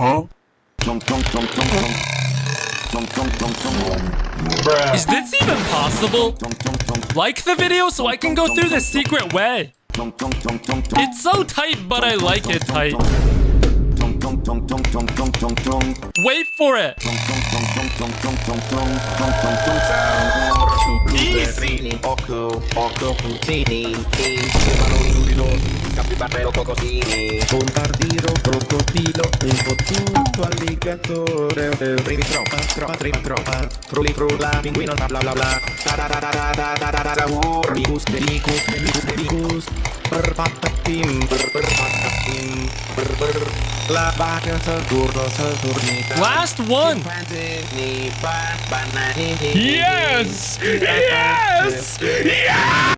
Is this even possible? Like the video so I can go through the secret way. It's so tight, but I like it tight. Wait for it. Easy. Capibarbero cocosini, bombardiro, crocodilo, impotuto alligatore, rimi troppa, frulli frulla, pinguino, bla bla bla bla, bicus, per patatim, la vaca Saturnita. Last one. Yes! Yes! Yes!